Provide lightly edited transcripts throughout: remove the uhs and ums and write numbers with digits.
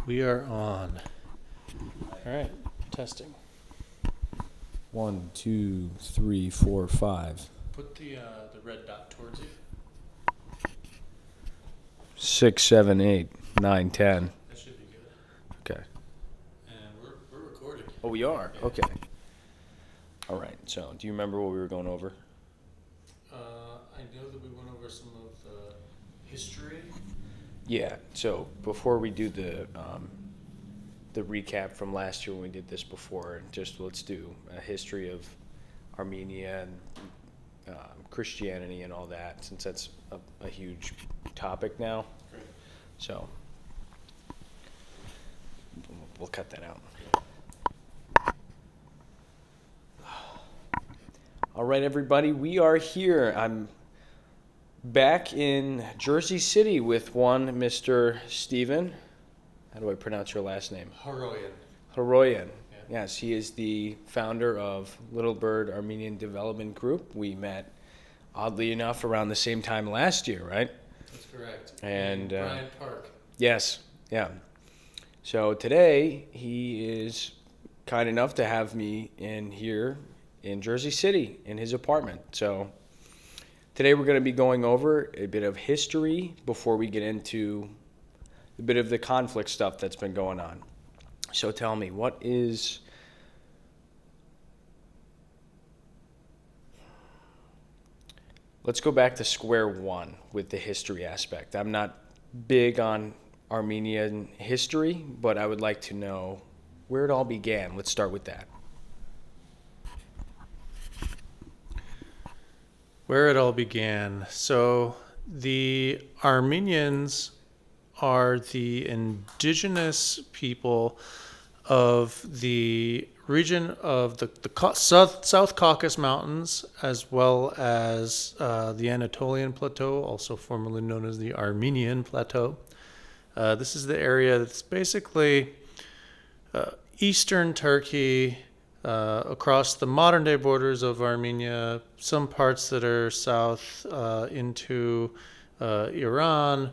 We are on. All right, testing. 1, 2, 3, 4, 5. Put the red dot towards you. 6, 7, 8, 9, 10. That should be good. Okay. And we're recording. Oh, we are? Yeah. Okay. All right. So, do you remember what we were going over? I know that we went over some of the history. Yeah. So, before we do the recap from last year when we did this before, just let's do a history of Armenia and Christianity and all that, since that's a huge topic now. Great. So, we'll cut that out. All right, everybody, we are here. I'm back in Jersey City with one Mr. Steven. How do I pronounce your last name? Haroyan. Haroyan. Yeah. Yes, he is the founder of Little Bird Armenian Development Group. We met, oddly enough, around the same time last year, right? That's correct. And in Bryant Park. Yes, yeah. So today he is kind enough to have me in here in Jersey City in his apartment. So today we're going to be going over a bit of history before we get into a bit of the conflict stuff that's been going on. So tell me, let's go back to square one with the history aspect. I'm not big on Armenian history, but I would like to know where it all began. Let's start with that. Where it all began. So the Armenians are the indigenous people of the region of the South Caucasus Mountains, as well as the Anatolian Plateau, also formerly known as the Armenian Plateau. This is the area that's basically eastern Turkey, across the modern-day borders of Armenia, some parts that are south into Iran.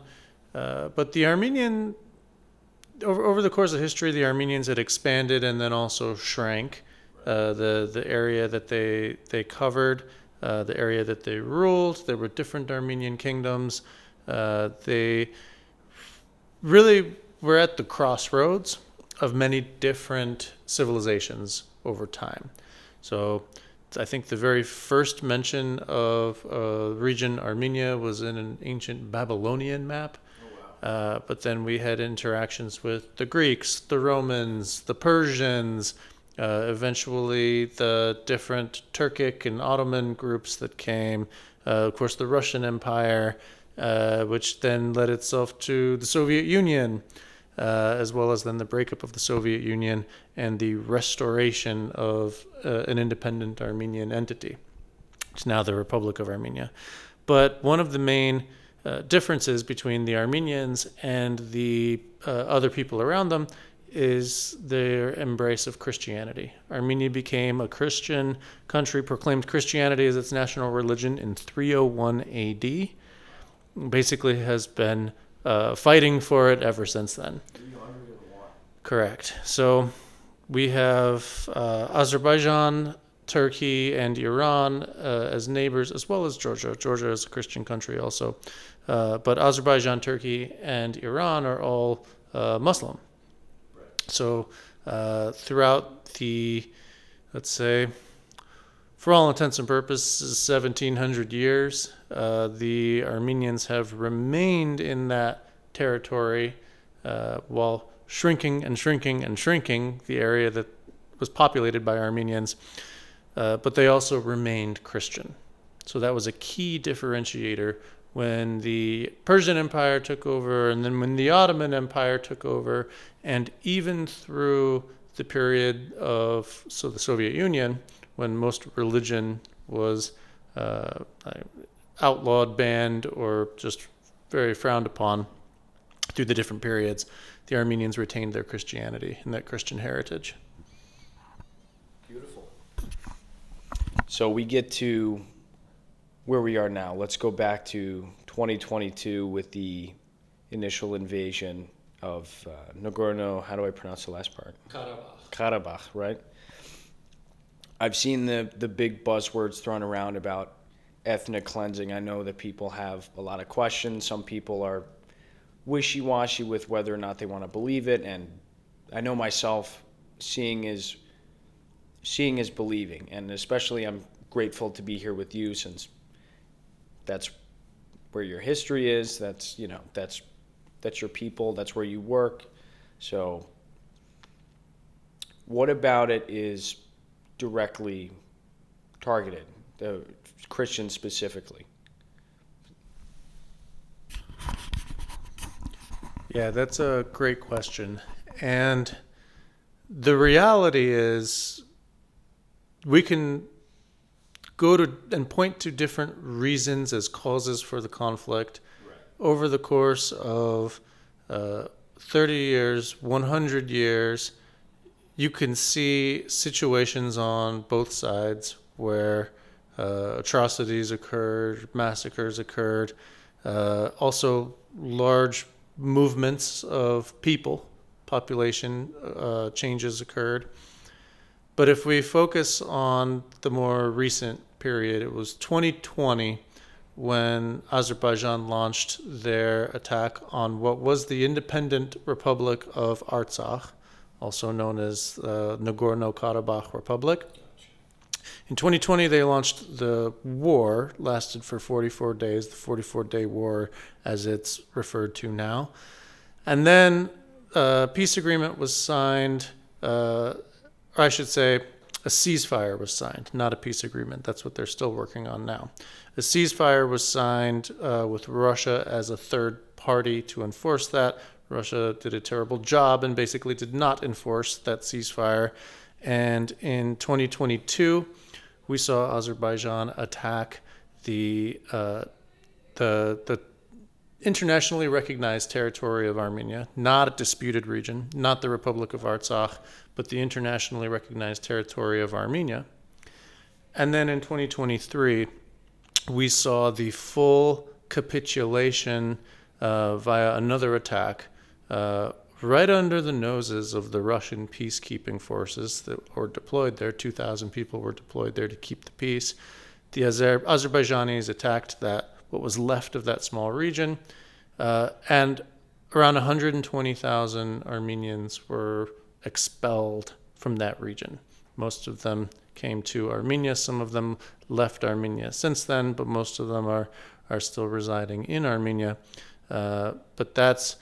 But the Armenian, over the course of history, the Armenians had expanded and then also shrank. The area that they covered, the area that they ruled. There were different Armenian kingdoms. They really were at the crossroads of many different civilizations over time. So I think the very first mention of region Armenia was in an ancient Babylonian map. But then we had interactions with the Greeks, the Romans, the Persians, eventually the different Turkic and Ottoman groups that came, of course the Russian Empire, which then led itself to the Soviet Union, as well as then the breakup of the Soviet Union and the restoration of an independent Armenian entity. It's now the Republic of Armenia. But one of the main differences between the Armenians and the other people around them is their embrace of Christianity. Armenia became a Christian country, proclaimed Christianity as its national religion in 301 AD. Basically has been fighting for it ever since then. Correct. So we have Azerbaijan, Turkey, and Iran as neighbors, as well as Georgia. Georgia is a Christian country also. But Azerbaijan, Turkey, and Iran are all Muslim. Right. So throughout the, let's say, for all intents and purposes, 1700 years, the Armenians have remained in that territory while shrinking and shrinking and shrinking the area that was populated by Armenians, but they also remained Christian. So that was a key differentiator when the Persian Empire took over, and then when the Ottoman Empire took over, and even through the period of the Soviet Union, when most religion was outlawed, banned, or just very frowned upon through the different periods, the Armenians retained their Christianity and that Christian heritage. Beautiful. So we get to where we are now. Let's go back to 2022 with the initial invasion Nagorno. How do I pronounce the last part? Karabakh. Karabakh, right? I've seen the big buzzwords thrown around about ethnic cleansing. I know that people have a lot of questions. Some people are wishy-washy with whether or not they want to believe it, and I know myself, seeing is believing, and especially I'm grateful to be here with you, since that's where your history is. That's your people. That's where you work. So, what about it is directly targeted, the Christians specifically? Yeah, that's a great question. And the reality is, we can go to and point to different reasons as causes for the conflict. Right. Over the course of 30 years, 100 years, you can see situations on both sides where atrocities occurred, massacres occurred, also large movements of people, population changes occurred. But if we focus on the more recent period, it was 2020 when Azerbaijan launched their attack on what was the independent Republic of Artsakh, also known as Nagorno-Karabakh Republic. In 2020, they launched the war, lasted for 44 days, the 44-day war as it's referred to now. And then a peace agreement was signed, or I should say a ceasefire was signed, not a peace agreement. That's what they're still working on now. A ceasefire was signed with Russia as a third party to enforce that. Russia did a terrible job and basically did not enforce that ceasefire. And in 2022, we saw Azerbaijan attack the internationally recognized territory of Armenia, not a disputed region, not the Republic of Artsakh, but the internationally recognized territory of Armenia. And then in 2023, we saw the full capitulation via another attack right under the noses of the Russian peacekeeping forces that were deployed there. 2,000 people were deployed there to keep the peace. The Azerbaijanis attacked what was left of that small region, and around 120,000 Armenians were expelled from that region. Most of them came to Armenia. Some of them left Armenia since then, but most of them are still residing in Armenia. But that's,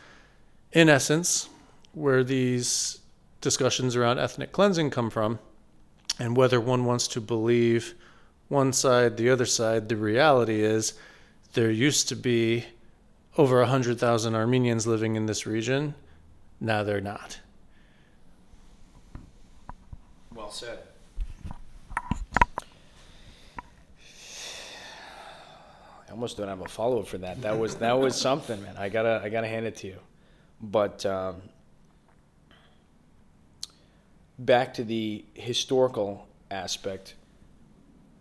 in essence, where these discussions around ethnic cleansing come from, and whether one wants to believe one side, the other side. The reality is there used to be over 100,000 Armenians living in this region. Now they're not. Well said. I almost don't have a follow-up for that. That was something, man. I gotta hand it to you. But back to the historical aspect,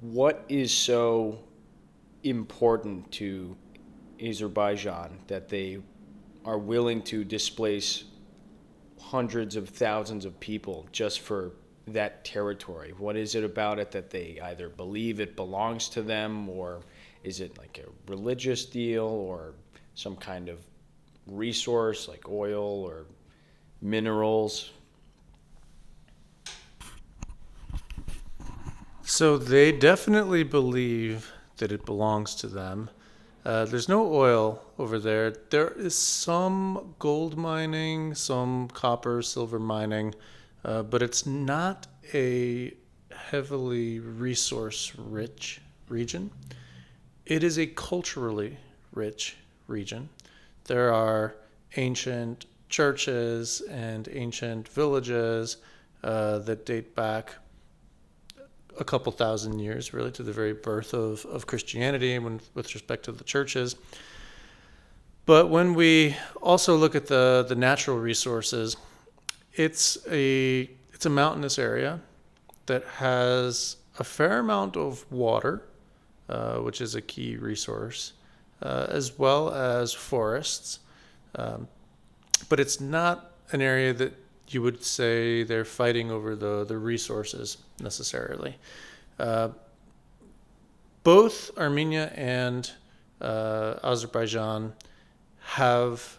what is so important to Azerbaijan that they are willing to displace hundreds of thousands of people just for that territory? What is it about it that they either believe it belongs to them, or is it like a religious deal, or some kind of resource like oil or minerals? So they definitely believe that it belongs to them. There's no oil over there. There is some gold mining, some copper, silver mining, but it's not a heavily resource-rich region. It is a culturally rich region. There are ancient churches and ancient villages that date back a couple thousand years, really, to the very birth of Christianity with respect to the churches. But when we also look at the natural resources, it's a mountainous area that has a fair amount of water, which is a key resource, as well as forests. but it's not an area that you would say they're fighting over the resources necessarily. Uh, Both Armenia and Azerbaijan have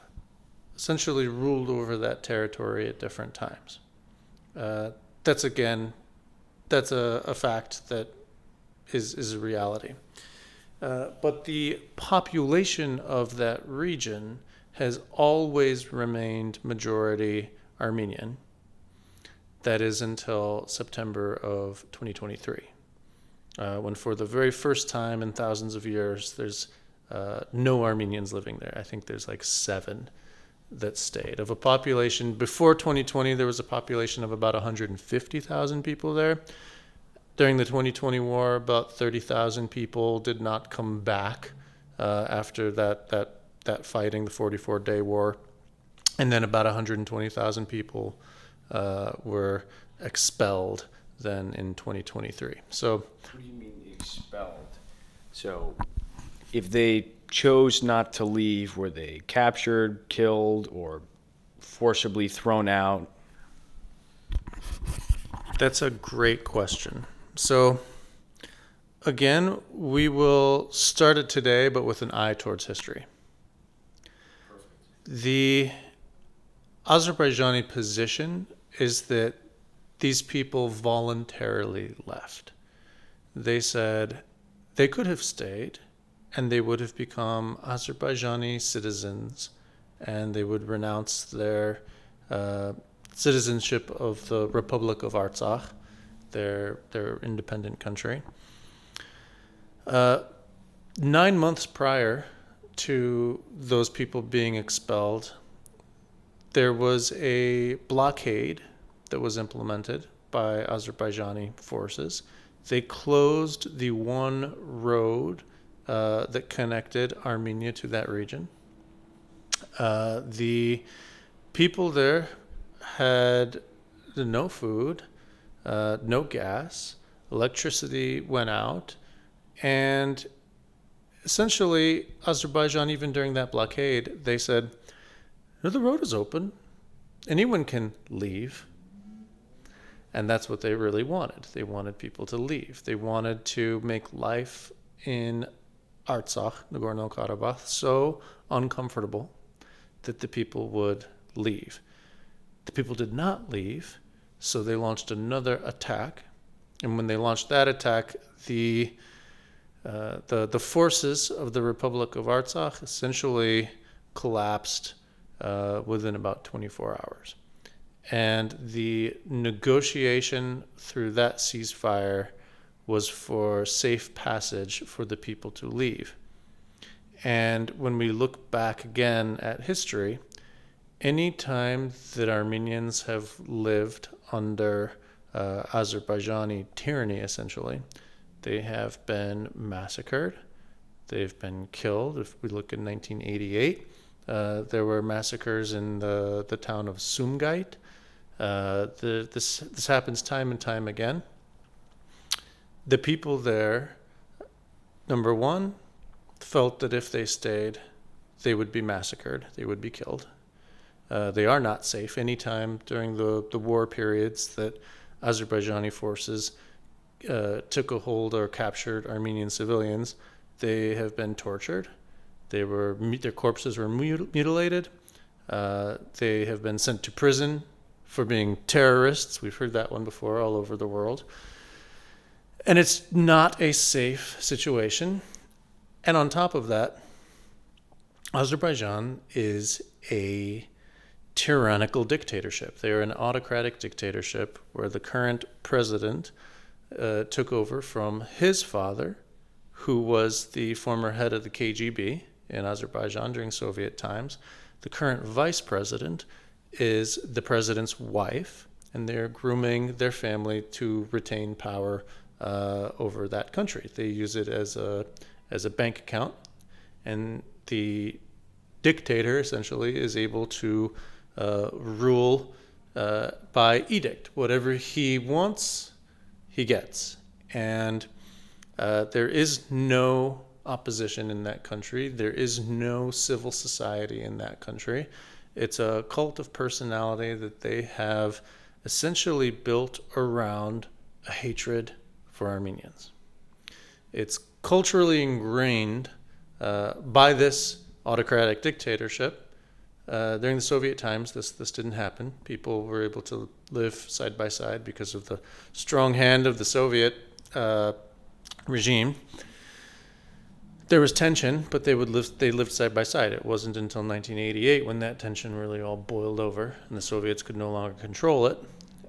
essentially ruled over that territory at different times. Uh, that's again, that's a fact that is a reality. But the population of that region has always remained majority Armenian. That is until September of 2023, when for the very first time in thousands of years, there's no Armenians living there. I think there's like 7 that stayed. Of a population, before 2020, there was a population of about 150,000 people there. During the 2020 war, about 30,000 people did not come back after that fighting, the 44-day war. And then about 120,000 people were expelled then in 2023. So, What do you mean expelled? So, if they chose not to leave, were they captured, killed, or forcibly thrown out? that's a great question. So, again, we will start it today, but with an eye towards history. The Azerbaijani position is that these people voluntarily left. They said they could have stayed and they would have become Azerbaijani citizens and they would renounce their citizenship of the Republic of Artsakh, their independent country. 9 months prior to those people being expelled, there was a blockade that was implemented by Azerbaijani forces. They closed the one road that connected Armenia to that region. The people there had no food, no gas, electricity went out, and essentially, Azerbaijan, even during that blockade, they said, no, the road is open. Anyone can leave. And that's what they really wanted. They wanted people to leave. They wanted to make life in Artsakh, Nagorno-Karabakh, so uncomfortable that the people would leave. The people did not leave, so they launched another attack. And when they launched that attack, the forces of the Republic of Artsakh essentially collapsed within about 24 hours. And the negotiation through that ceasefire was for safe passage for the people to leave. And when we look back again at history, any time that Armenians have lived under Azerbaijani tyranny, essentially, they have been massacred. They've been killed. If we look at 1988, there were massacres in the town of Sumgait. This happens time and time again. The people there, number one, felt that if they stayed, they would be massacred. They would be killed. They are not safe. Anytime during the war periods that Azerbaijani forces took a hold or captured Armenian civilians, they have been tortured. Their corpses were mutilated. They have been sent to prison for being terrorists. We've heard that one before all over the world. And it's not a safe situation. And on top of that, Azerbaijan is a tyrannical dictatorship. They are an autocratic dictatorship where the current president took over from his father, who was the former head of the KGB in Azerbaijan during Soviet times. The current vice president is the president's wife, and they're grooming their family to retain power over that country. They use it as a bank account, and the dictator essentially is able to rule by edict. Whatever he wants, he gets. And there is no opposition in that country. There is no civil society in that country. It's a cult of personality that they have essentially built around a hatred for Armenians. It's culturally ingrained by this autocratic dictatorship. During the Soviet times, this didn't happen. People were able to live side by side because of the strong hand of the Soviet regime. There was tension, but they lived side by side. It wasn't until 1988 when that tension really all boiled over and the Soviets could no longer control it,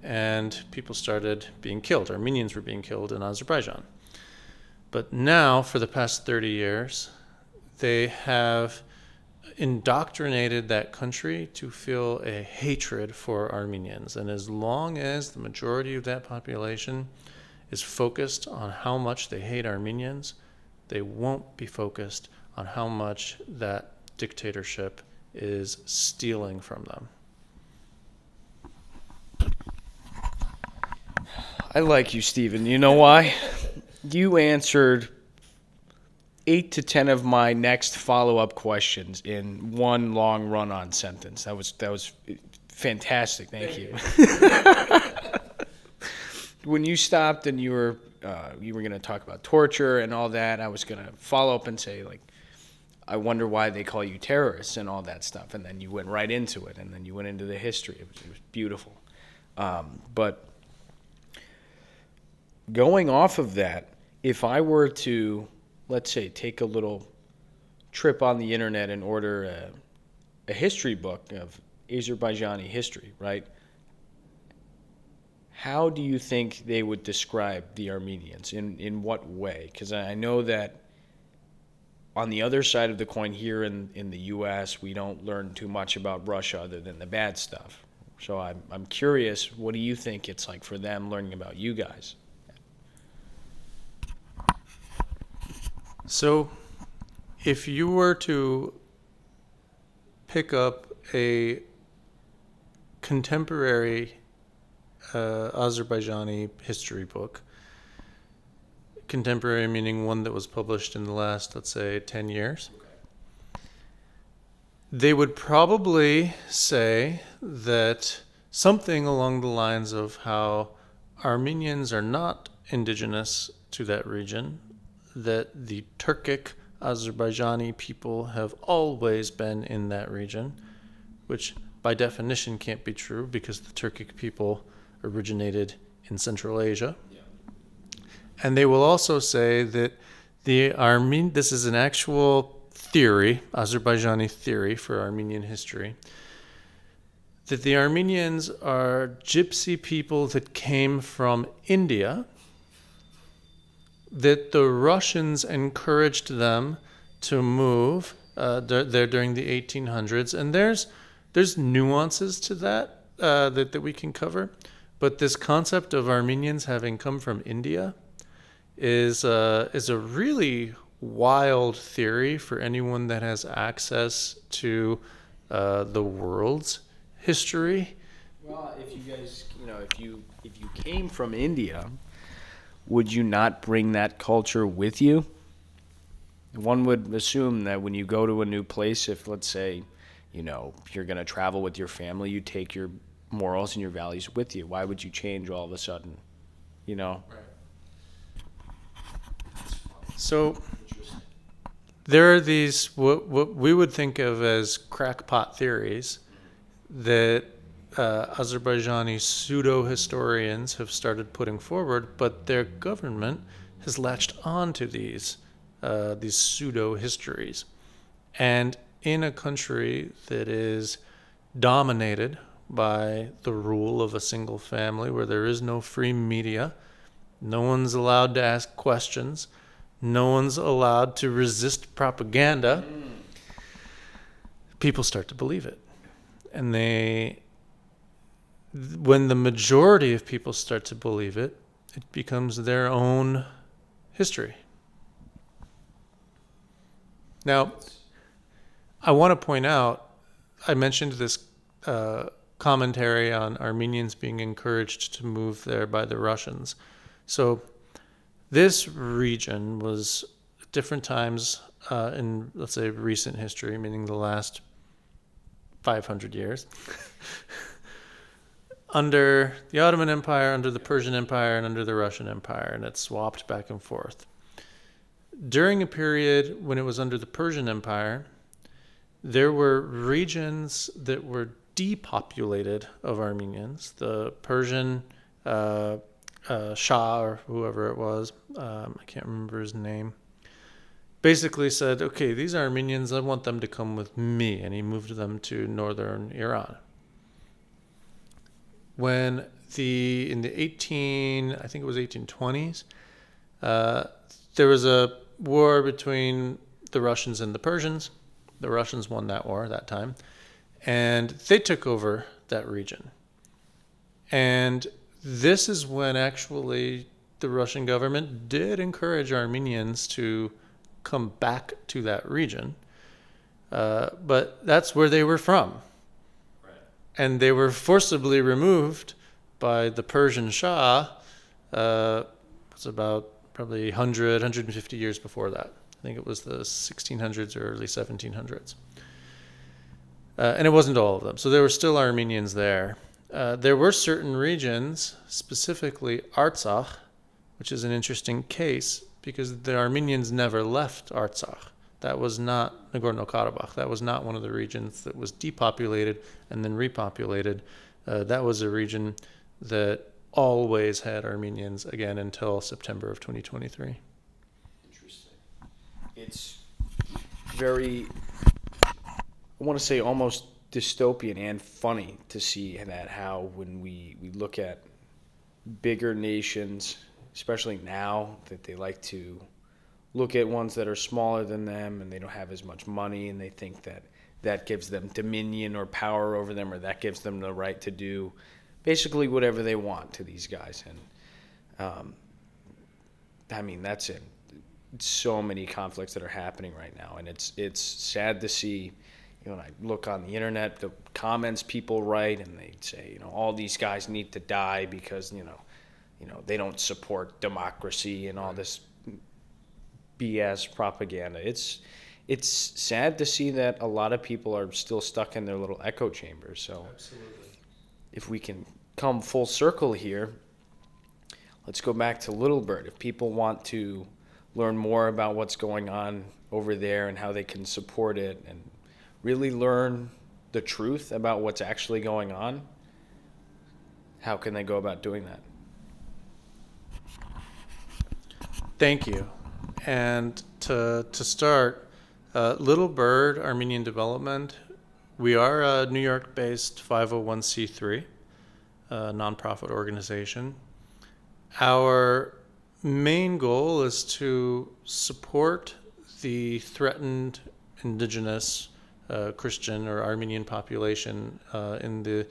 and people started being killed. Armenians were being killed in Azerbaijan. But now, for the past 30 years, they have indoctrinated that country to feel a hatred for Armenians. And as long as the majority of that population is focused on how much they hate Armenians, they won't be focused on how much that dictatorship is stealing from them. I like you, Stephen. You know why? You answered 8 to 10 of my next follow-up questions in one long run-on sentence. That was fantastic. Thank you. When you stopped and you were going to talk about torture and all that, I was going to follow up and say, like, I wonder why they call you terrorists and all that stuff. And then you went right into it, and then you went into the history. It was beautiful. But going off of that, if I were to, let's say, take a little trip on the internet and order a history book of Azerbaijani history, right? How do you think they would describe the Armenians? In what way? Because I know that on the other side of the coin here in the U.S., we don't learn too much about Russia other than the bad stuff. So I'm curious, what do you think it's like for them learning about you guys? So, if you were to pick up a contemporary Azerbaijani history book, contemporary meaning one that was published in the last, let's say, 10 years, they would probably say that something along the lines of how Armenians are not indigenous to that region, that the Turkic Azerbaijani people have always been in that region, which by definition can't be true because the Turkic people originated in Central Asia. Yeah. And they will also say that this is an actual theory, Azerbaijani theory for Armenian history, that the Armenians are gypsy people that came from India, that the Russians encouraged them to move there during the 1800s. And there's nuances to that that we can cover. But this concept of Armenians having come from India is a really wild theory for anyone that has access to the world's history. Well, if you guys, if you came from India, would you not bring that culture with you? One would assume that when you go to a new place, if let's say, you're going to travel with your family, you take your morals and your values with you. Why would you change all of a sudden? Right. So there are these what we would think of as crackpot theories that Azerbaijani pseudo-historians have started putting forward, but their government has latched on to these pseudo-histories. And in a country that is dominated by the rule of a single family, where there is no free media, no one's allowed to ask questions, no one's allowed to resist propaganda, people start to believe it. And when the majority of people start to believe it, it becomes their own history. Now, I want to point out, I mentioned this commentary on Armenians being encouraged to move there by the Russians. So this region was at different times in, let's say, recent history, meaning the last 500 years. Under the Ottoman Empire, under the Persian Empire, and under the Russian Empire, and it swapped back and forth. During a period when it was under the Persian Empire, there were regions that were depopulated of Armenians. The Persian Shah, or whoever it was, I can't remember his name, basically said, okay, these Armenians, I want them to come with me, and he moved them to northern Iran. When in the I think it was 1820s, there was a war between the Russians and the Persians. The Russians won that war that time, and they took over that region. And this is when actually the Russian government did encourage Armenians to come back to that region, but that's where they were from. Right. And they were forcibly removed by the Persian Shah. It's about probably 100, 150 years before that. I think it was the 1600s or early 1700s. And it wasn't all of them. So there were still Armenians there. There were certain regions, specifically Artsakh, which is an interesting case because the Armenians never left Artsakh. That was not Nagorno-Karabakh. That was not one of the regions that was depopulated and then repopulated. That was a region that always had Armenians, again, until September of 2023. Interesting. It's very, I want to say almost dystopian and funny to see that how when we look at bigger nations, especially now, that they like to look at ones that are smaller than them and they don't have as much money and they think that that gives them dominion or power over them, or that gives them the right to do basically whatever they want to these guys. And I mean, that's it. So many conflicts that are happening right now, and it's sad to see. You know, when I look on the internet, the comments people write, and they say, you know, all these guys need to die because you know they don't support democracy and all this BS propaganda. It's sad to see that a lot of people are still stuck in their little echo chambers. So, absolutely. If we can come full circle here, let's go back to Little Bird. If people want to learn more about what's going on over there and how they can support it and really learn the truth about what's actually going on, how can they go about doing that? Thank you. And to start, Little Bird Armenian Development, we are a New York-based 501c3 nonprofit organization. Our main goal is to support the threatened indigenous Christian or Armenian population in the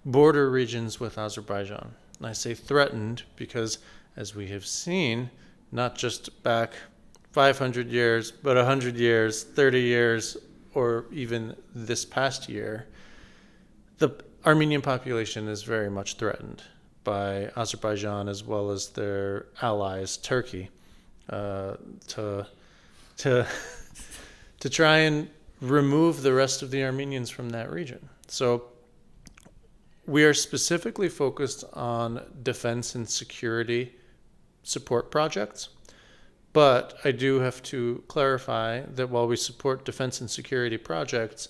border regions with Azerbaijan. And I say threatened because, as we have seen, not just back 500 years, but 100 years, 30 years, or even this past year, the Armenian population is very much threatened by Azerbaijan as well as their allies, Turkey, to try and remove the rest of the Armenians from that region. So we are specifically focused on defense and security support projects. But I do have to clarify that while we support defense and security projects,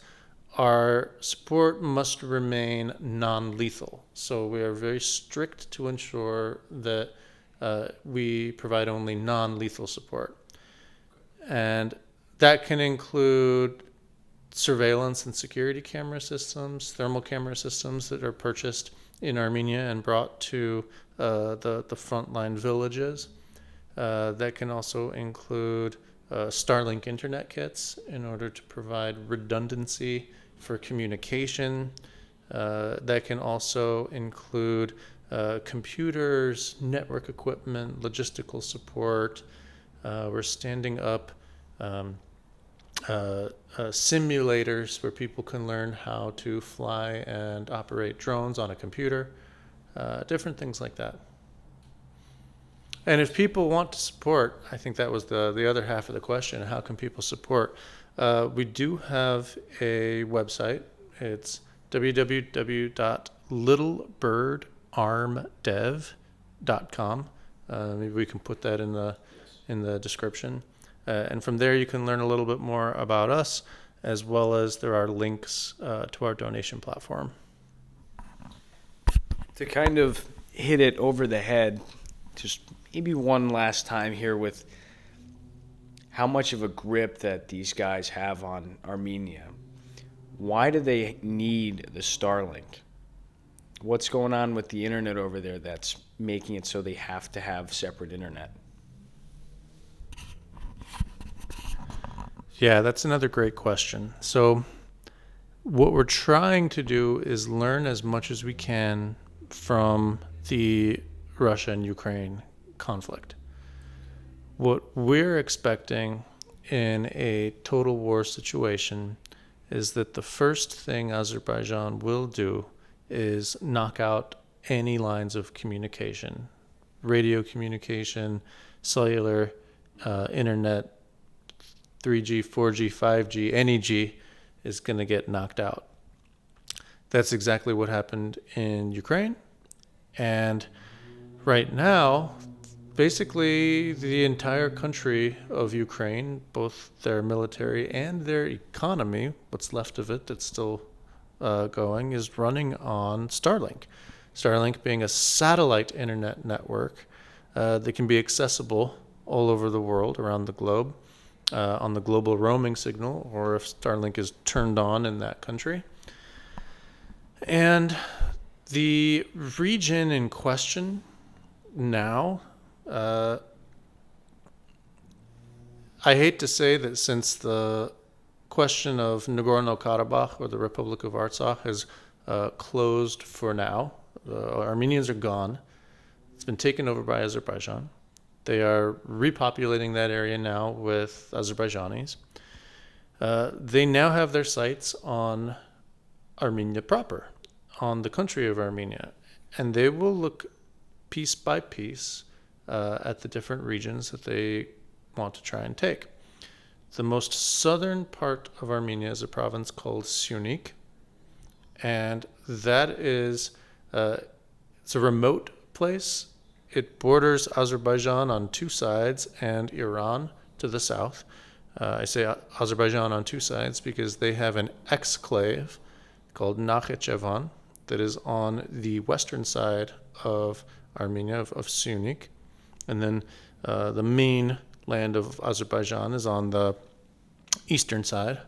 our support must remain non-lethal. So we are very strict to ensure that we provide only non-lethal support. And that can include surveillance and security camera systems, thermal camera systems that are purchased in Armenia and brought to the frontline villages. That can also include Starlink internet kits in order to provide redundancy for communication. That can also include computers, network equipment, logistical support. We're standing up simulators where people can learn how to fly and operate drones on a computer, different things like that. And if people want to support, I think that was the other half of the question, how can people support? We do have a website. It's www.littlebirdarmdev.com. Maybe we can put that in the description. And from there, you can learn a little bit more about us, as well as there are links to our donation platform. To kind of hit it over the head, just maybe one last time here with how much of a grip that these guys have on Armenia. Why do they need the Starlink? What's going on with the internet over there that's making it so they have to have separate internet? Yeah, that's another great question. So, what we're trying to do is learn as much as we can from the Russia and Ukraine conflict. What we're expecting in a total war situation is that the first thing Azerbaijan will do is knock out any lines of communication, radio communication, cellular, internet, 3G, 4G, 5G, any G is going to get knocked out. That's exactly what happened in Ukraine. And right now, basically the entire country of Ukraine, both their military and their economy, what's left of it that's still going, is running on Starlink. Starlink being a satellite internet network that can be accessible all over the world, around the globe, on the global roaming signal, or if Starlink is turned on in that country. And the region in question now, I hate to say that since the question of Nagorno-Karabakh or the Republic of Artsakh has closed for now, the Armenians are gone. It's been taken over by Azerbaijan. They are repopulating that area now with Azerbaijanis. They now have their sights on Armenia proper, on the country of Armenia, and they will look piece by piece at the different regions that they want to try and take. The most southern part of Armenia is a province called Syunik, and that is it's a remote place. It borders Azerbaijan on two sides and Iran to the south. I say Azerbaijan on two sides because they have an exclave called Nakhichevan that is on the western side of Armenia, of Syunik. And then the main land of Azerbaijan is on the eastern side.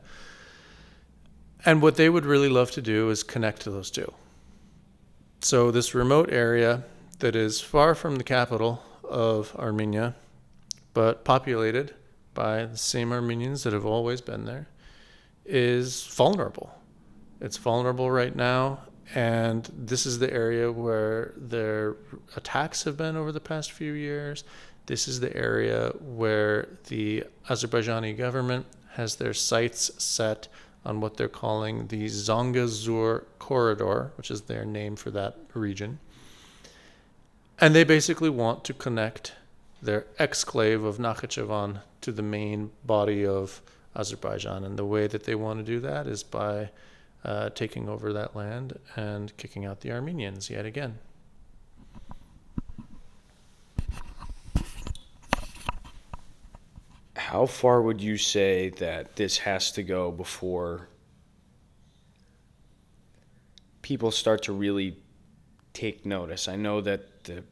And what they would really love to do is connect to those two. So this remote area that is far from the capital of Armenia, but populated by the same Armenians that have always been there, is vulnerable. It's vulnerable right now, and this is the area where their attacks have been over the past few years. This is the area where the Azerbaijani government has their sights set on what they're calling the Zangezur corridor, which is their name for that region. And they basically want to connect their exclave of Nakhichevan to the main body of Azerbaijan. And the way that they want to do that is by taking over that land and kicking out the Armenians yet again. How far would you say that this has to go before people start to really take notice? I know that the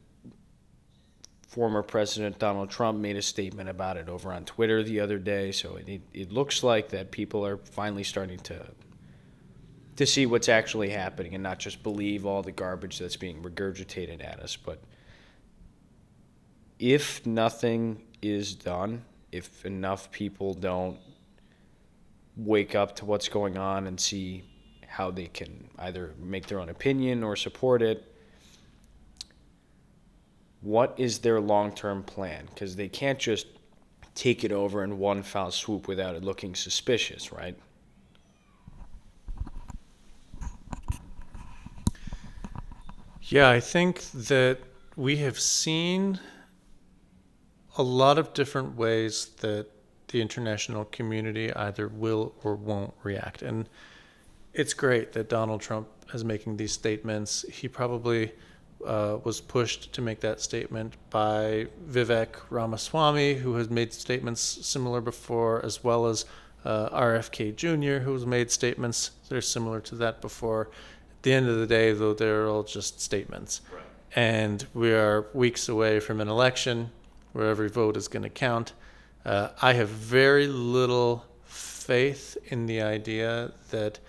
former President Donald Trump made a statement about it over on Twitter the other day, so it looks like that people are finally starting to see what's actually happening and not just believe all the garbage that's being regurgitated at us. But if nothing is done, if enough people don't wake up to what's going on and see how they can either make their own opinion or support it, what is their long-term plan? Because they can't just take it over in one foul swoop without it looking suspicious, right? Yeah, I think that we have seen a lot of different ways that the international community either will or won't react. And It's great that Donald Trump is making these statements. He probably was pushed to make that statement by Vivek Ramaswamy, who has made statements similar before, as well as RFK Jr., who has made statements that are similar to that before. At the end of the day, though, they're all just statements. Right. And we are weeks away from an election where every vote is going to count. I have very little faith in the idea that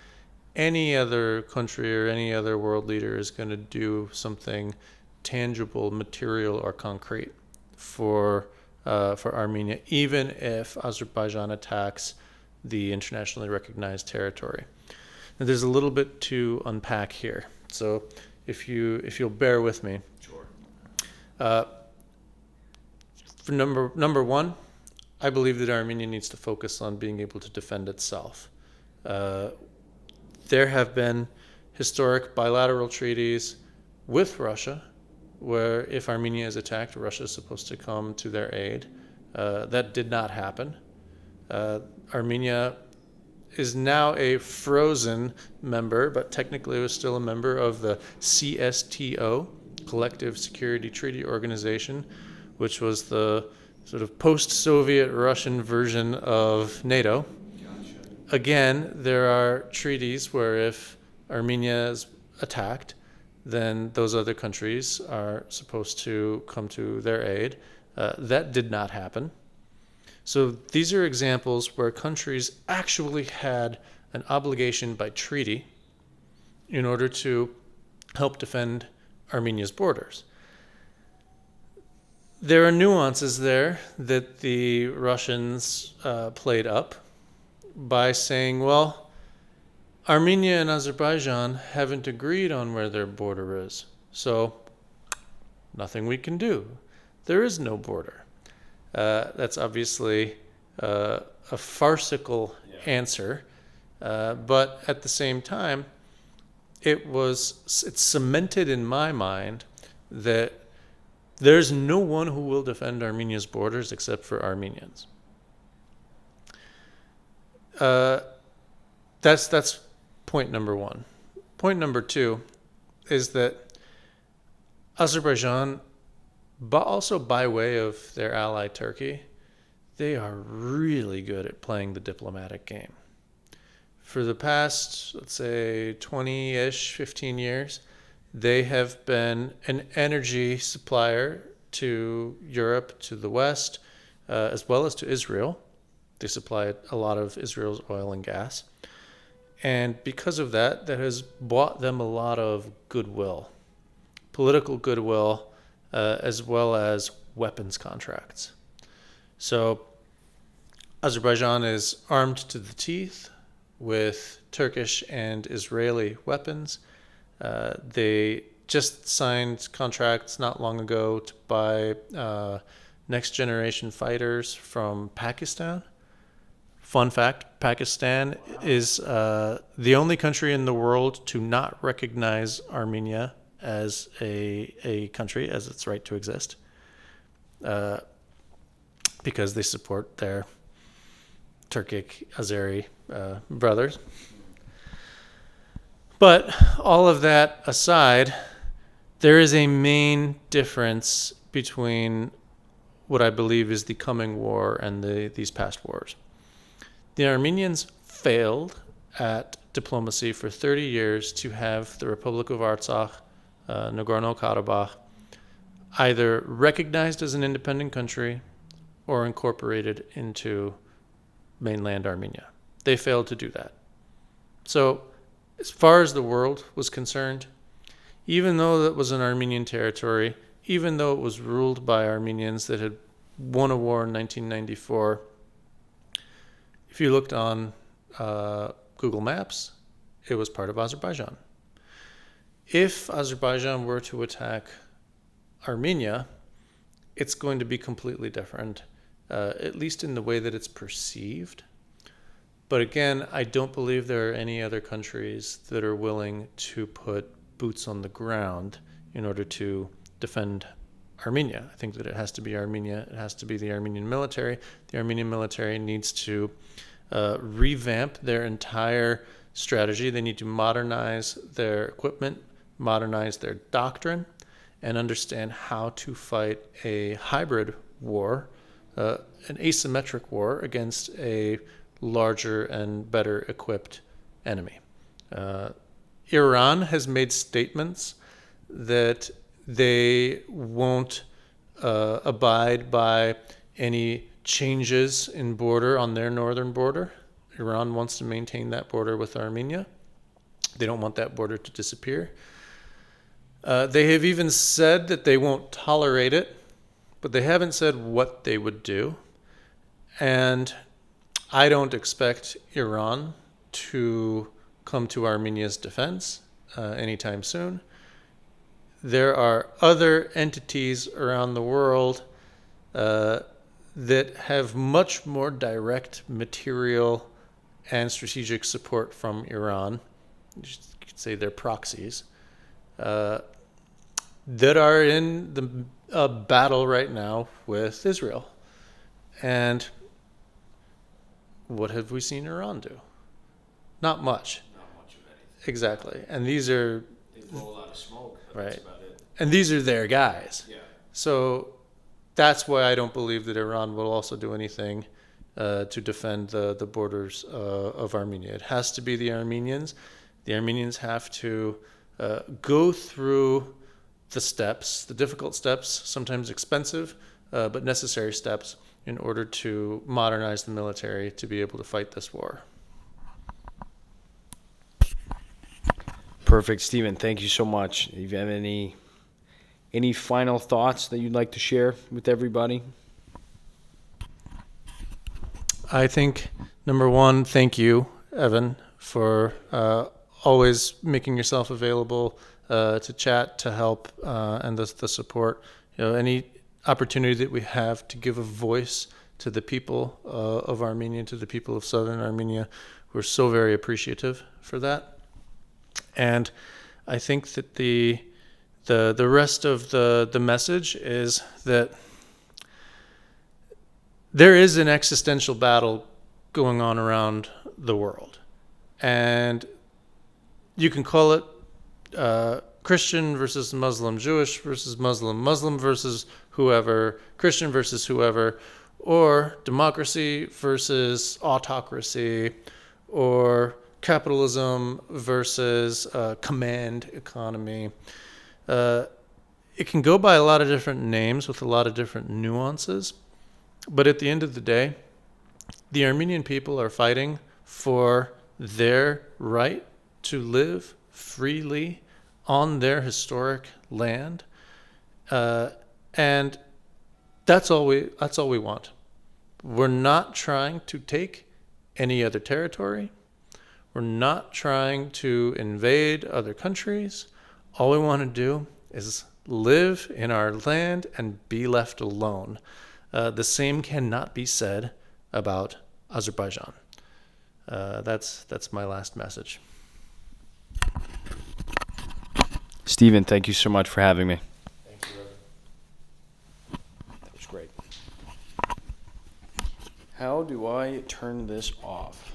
any other country or any other world leader is going to do something tangible, material, or concrete for Armenia, even if Azerbaijan attacks the internationally recognized territory. Now, there's a little bit to unpack here, so if you'll bear with me. Sure. For number one, I believe that Armenia needs to focus on being able to defend itself. There have been historic bilateral treaties with Russia where if Armenia is attacked, Russia is supposed to come to their aid. That did not happen. Armenia is now a frozen member, but technically it was still a member of the CSTO, Collective Security Treaty Organization, which was the sort of post-Soviet Russian version of NATO. Again, there are treaties where if Armenia is attacked, then those other countries are supposed to come to their aid. That did not happen. So these are examples where countries actually had an obligation by treaty in order to help defend Armenia's borders. There are nuances there that the Russians played up by saying, well, Armenia and Azerbaijan haven't agreed on where their border is, so nothing we can do. There is no border. That's obviously a farcical answer, but at the same time, it's cemented in my mind that there's no one who will defend Armenia's borders except for Armenians. That's point number one. Point number two is that Azerbaijan, but also by way of their ally Turkey, they are really good at playing the diplomatic game. For the past, let's say, 20-ish, 15 years, they have been an energy supplier to Europe, to the West, as well as to Israel. They supply a lot of Israel's oil and gas. And because of that, that has bought them a lot of goodwill, political goodwill, as well as weapons contracts. So Azerbaijan is armed to the teeth with Turkish and Israeli weapons. They just signed contracts not long ago to buy next generation fighters from Pakistan. Fun fact, Pakistan is the only country in the world to not recognize Armenia as a country, as its right to exist, because they support their Turkic Azeri brothers. But all of that aside, there is a main difference between what I believe is the coming war and these past wars. The Armenians failed at diplomacy for 30 years to have the Republic of Artsakh, Nagorno-Karabakh, either recognized as an independent country or incorporated into mainland Armenia. They failed to do that. So, as far as the world was concerned, even though that was an Armenian territory, even though it was ruled by Armenians that had won a war in 1994, if you looked on Google Maps, it was part of Azerbaijan. If Azerbaijan were to attack Armenia, it's going to be completely different, at least in the way that it's perceived. But again, I don't believe there are any other countries that are willing to put boots on the ground in order to defend Armenia. I think that it has to be Armenia. It has to be the Armenian military. The Armenian military needs to revamp their entire strategy. They need to modernize their equipment, modernize their doctrine, and understand how to fight a hybrid war, an asymmetric war against a larger and better equipped enemy. Iran has made statements that they won't abide by any changes in border on their northern border. Iran wants to maintain that border with Armenia. They don't want that border to disappear. They have even said that they won't tolerate it, but they haven't said what they would do. And I don't expect Iran to come to Armenia's defense anytime soon. There are other entities around the world that have much more direct material and strategic support from Iran. You could say they're proxies that are in the battle right now with Israel. And what have we seen Iran do? Not much. Not much of anything. Exactly. And these are... They blow a lot of smoke. Right. That's about it. And these are their guys. Yeah. So that's why I don't believe that Iran will also do anything to defend the borders of Armenia. It has to be the Armenians. The Armenians have to go through the steps, the difficult steps, sometimes expensive, but necessary steps in order to modernize the military to be able to fight this war. Perfect, Stephen. Thank you so much. Do you have any final thoughts that you'd like to share with everybody? I think, number one, thank you, Evan, for always making yourself available to chat, to help, and the support. Any opportunity that we have to give a voice to the people of Armenia, to the people of southern Armenia, we're so very appreciative for that. And I think that the rest of the message is that there is an existential battle going on around the world. And you can call it Christian versus Muslim, Jewish versus Muslim, Muslim versus whoever, Christian versus whoever, or democracy versus autocracy, or capitalism versus command economy. It can go by a lot of different names with a lot of different nuances. But at the end of the day, the Armenian people are fighting for their right to live freely on their historic land, and that's all we want. We're not trying to take any other territory. We're not trying to invade other countries. All we want to do is live in our land and be left alone. The same cannot be said about Azerbaijan. That's my last message. Stephen, thank you so much for having me. Thank you, Evan. That was great. How do I turn this off?